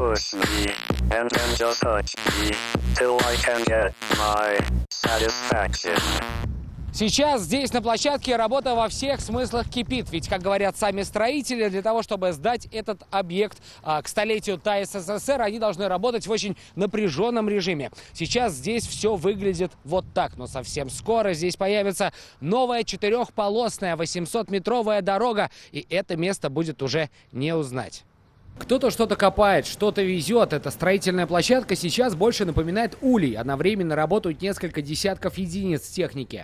push me, and then just touch me, till I can get my satisfaction. Сейчас здесь на площадке работа во всех смыслах кипит. Ведь, как говорят сами строители, для того, чтобы сдать этот объект к столетию ТАИ СССР, они должны работать в очень напряженном режиме. Сейчас здесь все выглядит вот так. Но совсем скоро здесь появится новая четырехполосная 800-метровая дорога. И это место будет уже не узнать. Кто-то что-то копает, что-то везет. Эта строительная площадка сейчас больше напоминает улей. Одновременно работают несколько десятков единиц техники.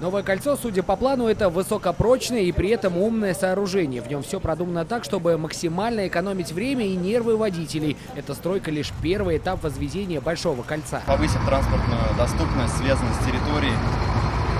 Новое кольцо, судя по плану, это высокопрочное и при этом умное сооружение. В нем все продумано так, чтобы максимально экономить время и нервы водителей. Эта стройка лишь первый этап возведения Большого кольца. Повысит транспортную доступность, связанность с территорией.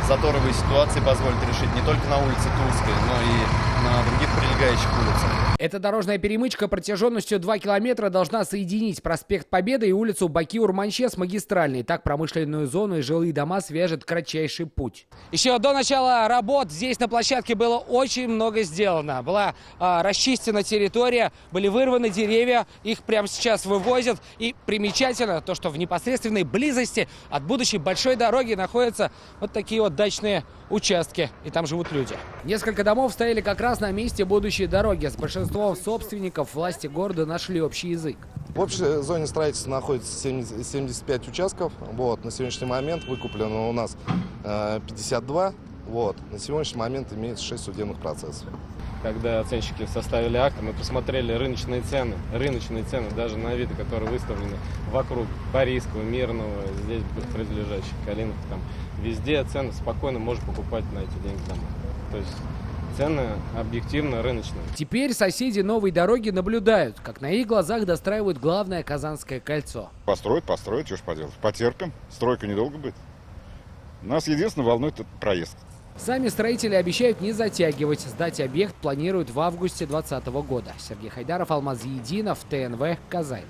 Заторовые ситуации позволят решить не только на улице Тульской, но и на других прилегающих улицах. Эта дорожная перемычка протяженностью 2 километра должна соединить проспект Победы и улицу Баки-Урманче с магистральной. Так промышленную зону и жилые дома свяжет кратчайший путь. Еще до начала работ здесь на площадке было очень много сделано. Была расчищена территория, были вырваны деревья, их прямо сейчас вывозят. И примечательно то, что в непосредственной близости от будущей большой дороги находятся вот такие вот дачные участки, и там живут люди. Несколько домов стояли как раз на месте будущей дороги. С большинством собственников власти города нашли общий язык. В общей зоне строительства находится 75 участков. Вот, на сегодняшний момент выкуплено у нас 52. Вот, на сегодняшний момент имеется 6 судебных процессов. Когда оценщики составили акт, мы посмотрели рыночные цены даже на Авито, которые выставлены вокруг Борисского, Мирного, здесь близлежащих, Калиновки, там везде цены спокойно можно покупать на эти деньги домой. То есть цены объективно рыночные. Теперь соседи новой дороги наблюдают, как на их глазах достраивают главное Казанское кольцо. Построят, что ж поделать. Потерпим, стройка недолго будет. Нас единственное волнует этот проезд. Сами строители обещают не затягивать. Сдать объект планируют в августе 2020 года. Сергей Хайдаров, Алмаз Единов, ТНВ, Казань.